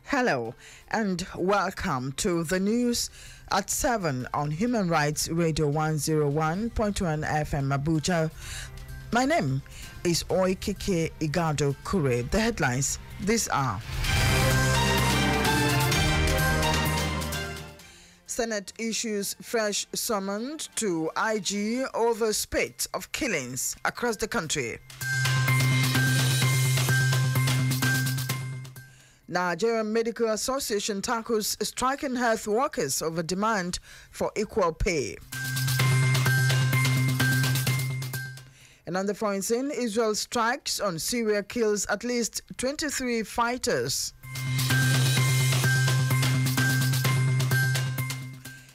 Hello and welcome to the news at 7 on Human Rights Radio 101.1 FM Abuja. My name is Oikike Igado Kure. The headlines these are: Senate issues fresh summon to IG over spate of killings across the country. Nigerian Medical Association tackles striking health workers over demand for equal pay. And on the foreign scene, Israel strikes on Syria, kills at least 23 fighters.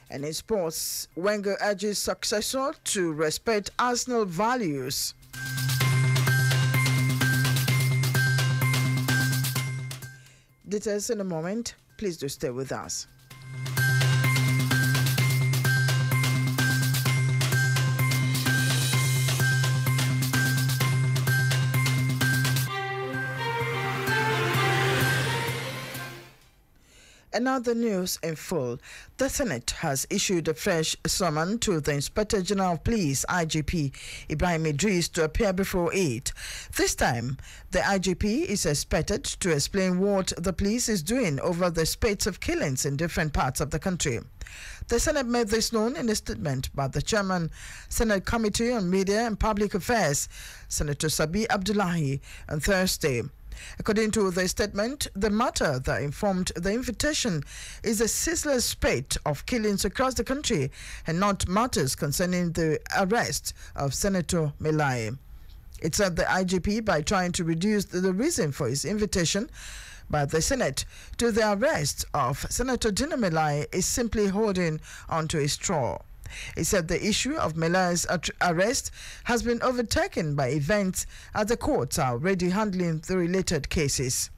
And in sports, Wenger urges successor to respect Arsenal values. Details in a moment. Please do stay with us. And now the news in full. The Senate has issued a fresh summon to the Inspector General of Police, IGP Ibrahim Idris, to appear before it. This time, the IGP is expected to explain what the police is doing over the spates of killings in different parts of the country. The Senate made this known in a statement by the Chairman, Senate Committee on Media and Public Affairs, Senator Sabi Abdullahi, on Thursday. According to the statement, the matter that informed the invitation is a ceaseless spate of killings across the country and not matters concerning the arrest of Senator Melai. It said the IGP, by trying to reduce the reason for his invitation by the Senate to the arrest of Senator Dino Melai, is simply holding onto a straw. He said the issue of Melai's arrest has been overtaken by events as the courts are already handling the related cases.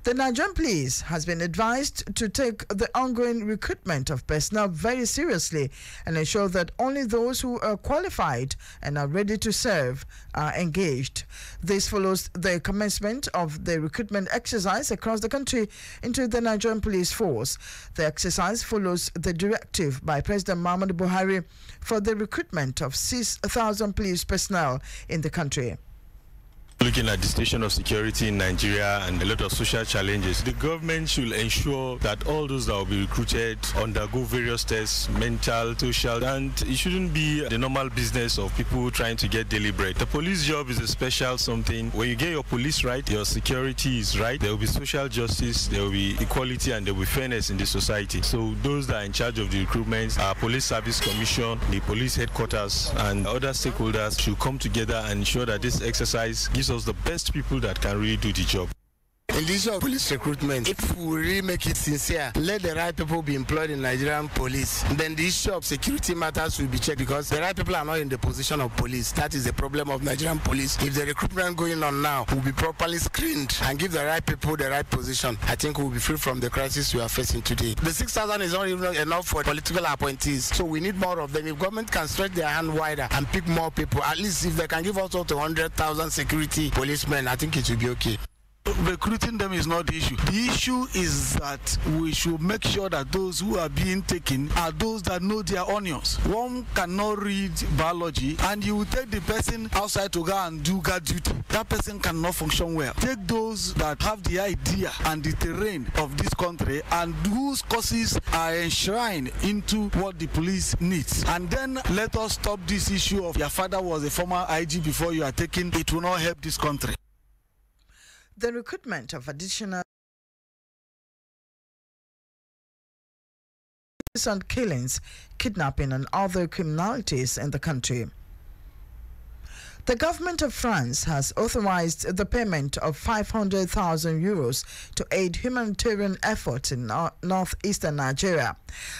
The Nigerian police has been advised to take the ongoing recruitment of personnel very seriously and ensure that only those who are qualified and are ready to serve are engaged. This follows the commencement of the recruitment exercise across the country into the Nigerian police force. The exercise follows the directive by President Muhammadu Buhari for the recruitment of 6,000 police personnel in the country. Looking at the situation of security in Nigeria and a lot of social challenges, the government should ensure that all those that will be recruited undergo various tests, mental, social, and it shouldn't be the normal business of people trying to get daily bread. The police job is a special something. When you get your police right, your security is right, there will be social justice, there will be equality, and there will be fairness in the society. So those that are in charge of the recruitment, our Police Service Commission, the police headquarters, and other stakeholders should come together and ensure that this exercise gives us the best people that can really do the job. In this issue of police recruitment, if we really make it sincere, let the right people be employed in Nigerian police, then the issue of security matters will be checked, because the right people are not in the position of police. That is the problem of Nigerian police. If the recruitment going on now will be properly screened and give the right people the right position, I think we will be free from the crisis we are facing today. The 6,000 is not even enough for political appointees, so we need more of them. If government can stretch their hand wider and pick more people, at least if they can give us up to 100,000 security policemen, I think it will be okay. Recruiting them is not the issue. The issue is that we should make sure that those who are being taken are those that know their onions. One cannot read biology and you will take the person outside to go and do guard duty. That person cannot function well. Take those that have the idea and the terrain of this country and whose courses are enshrined into what the police needs. And then let us stop this issue of your father was a former IG before you are taken. It will not help this country. The recruitment of additional recent killings, kidnapping, and other criminalities in the country. The government of France has authorized the payment of 500,000 euros to aid humanitarian efforts in northeastern Nigeria.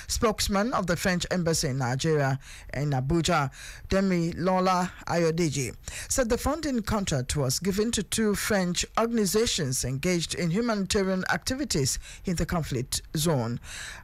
Spokesman of the French Embassy in Nigeria in Abuja, Demi Lola Ayodeji, said the funding contract was given to two French organizations engaged in humanitarian activities in the conflict zone.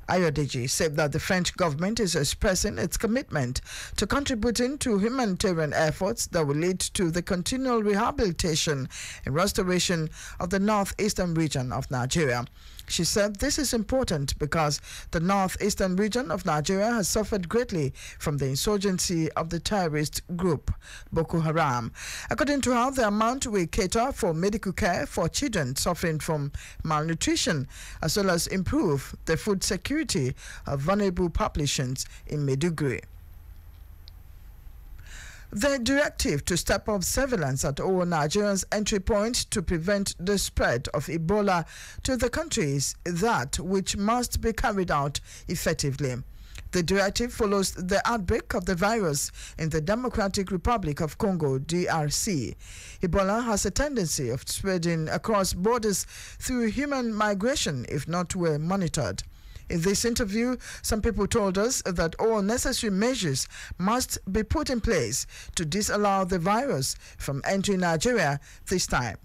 Ayodeji said that the French government is expressing its commitment to contributing to humanitarian efforts that will lead to the continual rehabilitation and restoration of the northeastern region of Nigeria. She said this is important because the northeastern region of Nigeria has suffered greatly from the insurgency of the terrorist group Boko Haram. According to her, the amount will cater for medical care for children suffering from malnutrition, as well as improve the food security of vulnerable populations in Maiduguri. The directive to step up surveillance at all Nigerians' entry points to prevent the spread of Ebola to the country is that which must be carried out effectively. The directive follows the outbreak of the virus in the Democratic Republic of Congo, DRC. Ebola has a tendency of spreading across borders through human migration if not well monitored. In this interview, some people told us that all necessary measures must be put in place to disallow the virus from entering Nigeria this time.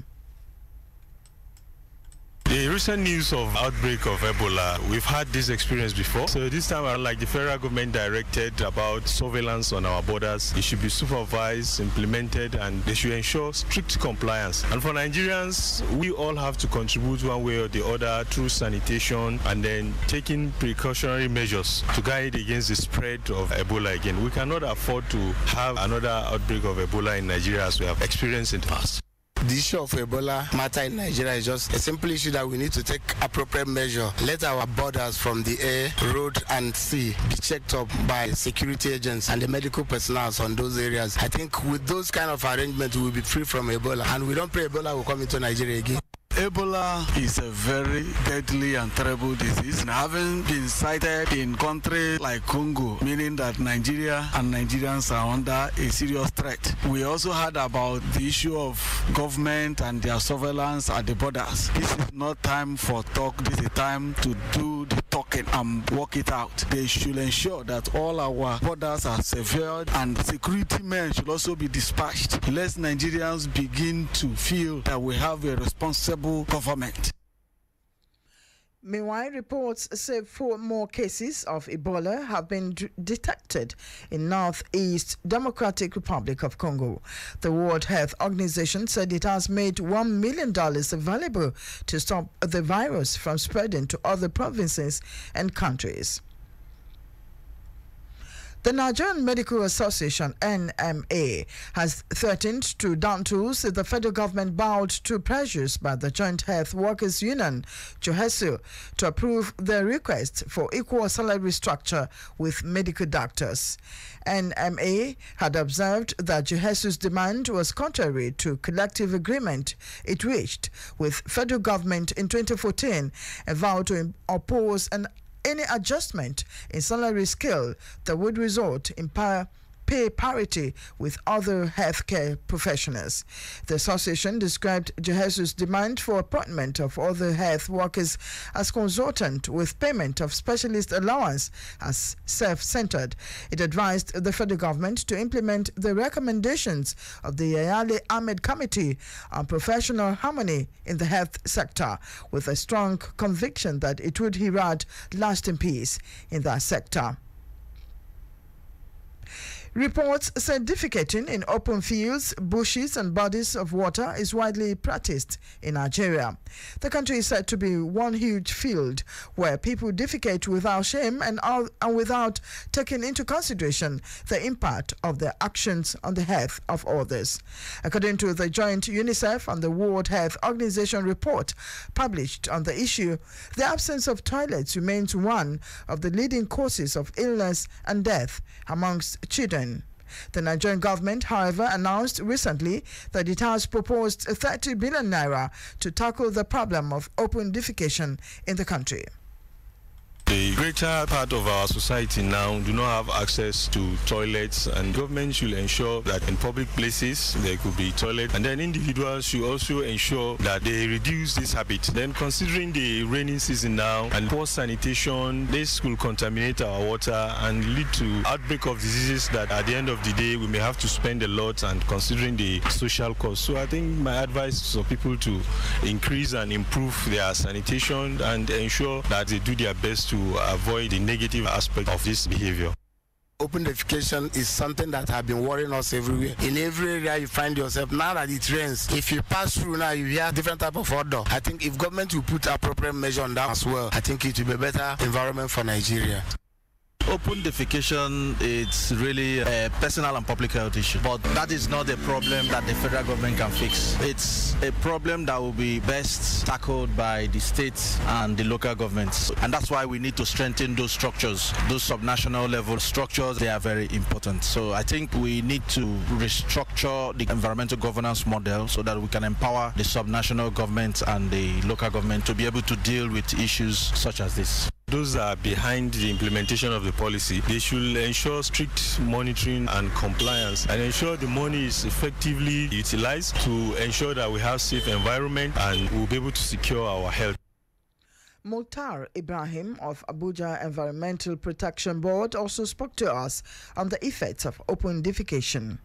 The recent news of outbreak of Ebola, we've had this experience before. So this time, like the federal government directed about surveillance on our borders, it should be supervised, implemented, and they should ensure strict compliance. And for Nigerians, we all have to contribute one way or the other through sanitation and then taking precautionary measures to guide against the spread of Ebola again. We cannot afford to have another outbreak of Ebola in Nigeria as we have experienced in the past. The issue of Ebola matter in Nigeria is just a simple issue that we need to take appropriate measure. Let our borders from the air, road, and sea be checked up by security agents and the medical personnel on those areas. I think with those kind of arrangements, we will be free from Ebola, and we don't pray Ebola will come into Nigeria again. Ebola is a very deadly and terrible disease, and having been cited in countries like Congo, meaning that Nigeria and Nigerians are under a serious threat. We also heard about the issue of government and their surveillance at the borders. This is not time for talk, this is time to do the talking and work it out. They should ensure that all our borders are secured and security men should also be dispatched. Let Nigerians begin to feel that we have a responsible government. Meanwhile, reports say 4 more cases of Ebola have been detected in Northeast Democratic Republic of Congo. The World Health Organization said it has made $1 million available to stop the virus from spreading to other provinces and countries. The Nigerian Medical Association, NMA, has threatened to down tools the federal government bowed to pressures by the Joint Health Workers Union, JOHESU, to approve their request for equal salary structure with medical doctors. NMA had observed that JOHESU's demand was contrary to collective agreement it reached with federal government in 2014 and vowed to oppose any adjustment in salary scale that would result in pay parity with other healthcare professionals. The association described JOHESU's demand for appointment of other health workers as consultant with payment of specialist allowance as self-centered. It advised the federal government to implement the recommendations of the Yayale Ahmed Committee on Professional Harmony in the health sector, with a strong conviction that it would herald lasting peace in that sector. Reports said defecating in open fields, bushes and bodies of water is widely practiced in Nigeria. The country is said to be one huge field where people defecate without shame and without taking into consideration the impact of their actions on the health of others. According to the joint UNICEF and the World Health Organization report published on the issue, the absence of toilets remains one of the leading causes of illness and death amongst children. The Nigerian government, however, announced recently that it has proposed 30 billion naira to tackle the problem of open defecation in the country. The greater part of our society now do not have access to toilets, and government should ensure that in public places there could be toilets, and then individuals should also ensure that they reduce this habit. Then, considering the rainy season now and poor sanitation, this will contaminate our water and lead to outbreak of diseases that at the end of the day we may have to spend a lot, and considering the social cost. So I think my advice is for people to increase and improve their sanitation and ensure that they do their best to avoid the negative aspect of this behavior. Open defecation is something that has been worrying us everywhere. In every area you find yourself, now that it rains, if you pass through now, you hear different type of odor. I think if government will put appropriate measure on that as well, I think it will be a better environment for Nigeria. Open defecation, it's really a personal and public health issue, but that is not a problem that the federal government can fix. It's a problem that will be best tackled by the states and the local governments, and that's why we need to strengthen those structures, those subnational level structures. They are very important. So I think we need to restructure the environmental governance model so that we can empower the subnational government and the local government to be able to deal with issues such as this. Those that are behind the implementation of the policy, they should ensure strict monitoring and compliance and ensure the money is effectively utilized to ensure that we have safe environment and we'll be able to secure our health. Mukhtar Ibrahim of Abuja Environmental Protection Board also spoke to us on the effects of open defecation.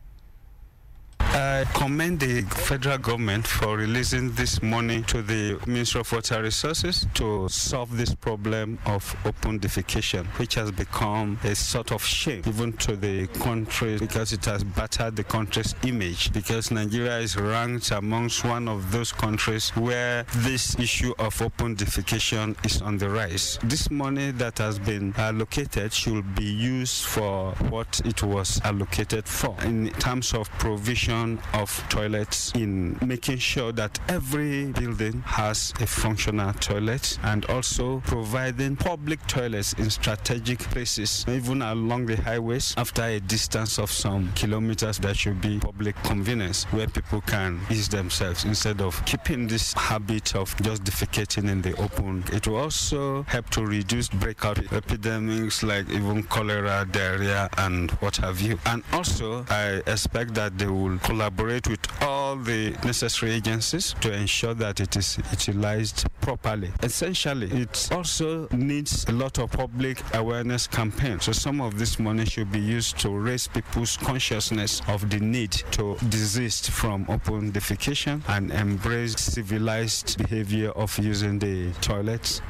I commend the federal government for releasing this money to the Ministry of Water Resources to solve this problem of open defecation, which has become a sort of shame even to the country because it has battered the country's image, because Nigeria is ranked amongst one of those countries where this issue of open defecation is on the rise. This money that has been allocated should be used for what it was allocated for in terms of provision of toilets, in making sure that every building has a functional toilet, and also providing public toilets in strategic places, even along the highways. After a distance of some kilometers, there should be public convenience where people can ease themselves instead of keeping this habit of just defecating in the open. It will also help to reduce breakout epidemics like even cholera, diarrhea, and what have you. And also, I expect that they will collaborate with all the necessary agencies to ensure that it is utilized properly. Essentially, it also needs a lot of public awareness campaigns. So some of this money should be used to raise people's consciousness of the need to desist from open defecation and embrace civilized behavior of using the toilets.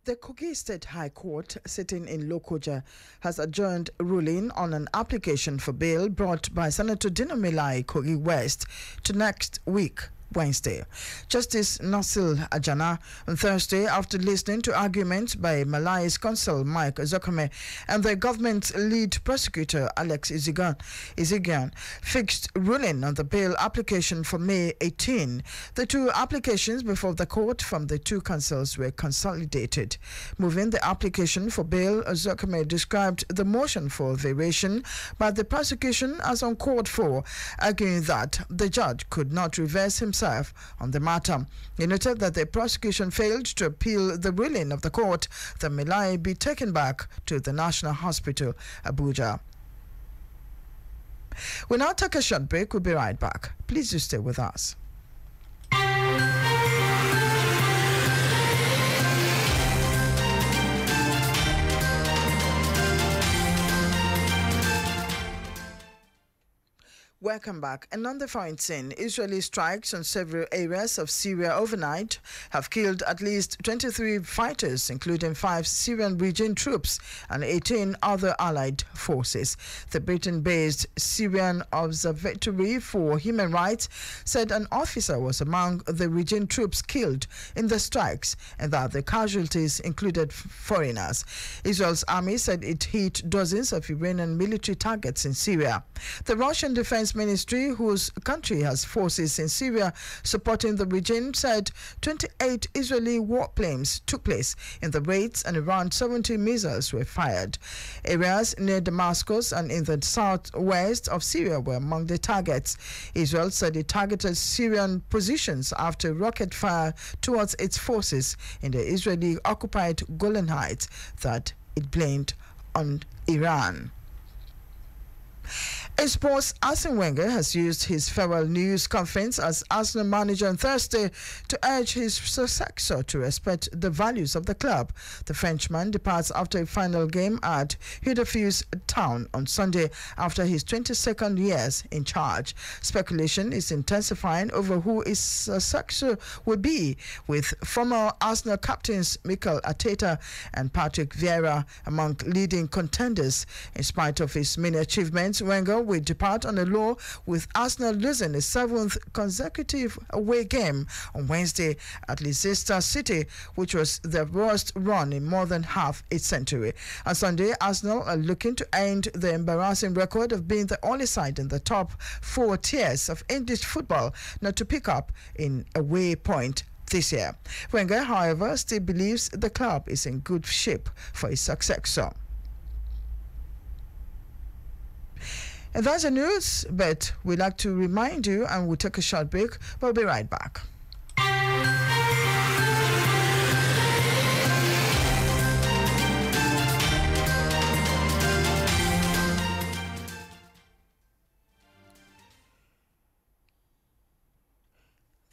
The Kogi State High Court, sitting in Lokoja, has adjourned ruling on an application for bail brought by Senator Dino Melaye Kogi West to next week, Wednesday. Justice Nasil Ajana on Thursday, after listening to arguments by Malaye's counsel Mike Zokome and the government's lead prosecutor Alex Izigian, fixed ruling on the bail application for May 18. The two applications before the court from the two counsels were consolidated. Moving the application for bail, Zokome described the motion for variation by the prosecution as uncalled for, arguing that the judge could not reverse himself on the matter. He noted that the prosecution failed to appeal the ruling of the court that Melaye be taken back to the National Hospital, Abuja. We'll now take a short break. We'll be right back. Please do stay with us. Welcome back. And on the foreign scene, Israeli strikes on several areas of Syria overnight have killed at least 23 fighters, including 5 Syrian region troops and 18 other allied forces. The Britain-based Syrian Observatory for Human Rights said an officer was among the region troops killed in the strikes and that the casualties included foreigners. Israel's army said it hit dozens of Iranian military targets in Syria. The Russian Defense Ministry, whose country has forces in Syria supporting the regime, said 28 Israeli warplanes took place in the raids and around 70 missiles were fired. Areas near Damascus and in the southwest of Syria were among the targets. Israel said it targeted Syrian positions after rocket fire towards its forces in the Israeli-occupied Golan Heights that it blamed on Iran. In sports, Arsene Wenger has used his farewell news conference as Arsenal manager on Thursday to urge his successor to respect the values of the club. The Frenchman departs after a final game at Huddersfield Town on Sunday after his 22nd years in charge. Speculation is intensifying over who his successor will be, with former Arsenal captains Mikel Arteta and Patrick Vieira among leading contenders. In spite of his many achievements, Wenger will depart on a low, with Arsenal losing a 7th consecutive away game on Wednesday at Leicester City, which was their worst run in more than half a century. On Sunday, Arsenal are looking to end the embarrassing record of being the only side in the top 4 tiers of English football not to pick up in away point this year. Wenger, however, still believes the club is in good shape for his successor. And that's the news, but we'd like to remind you, and we'll take a short break. We'll be right back.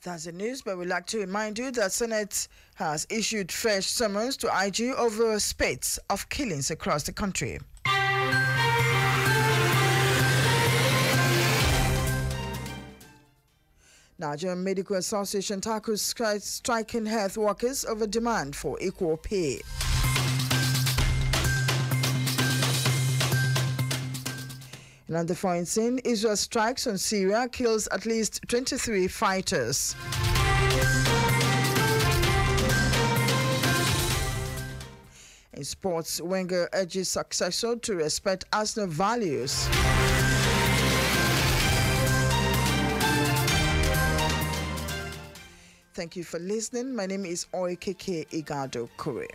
That's the news, but we'd like to remind you that Senate has issued fresh summons to IG over spate of killings across the country. Nigerian Medical Association tackles striking health workers over demand for equal pay. And on the foreign scene, Israel strikes on Syria, kills at least 23 fighters. In sports, Wenger urges successor to respect Arsenal values. Thank you for listening. My name is Oikeke Igado Kure.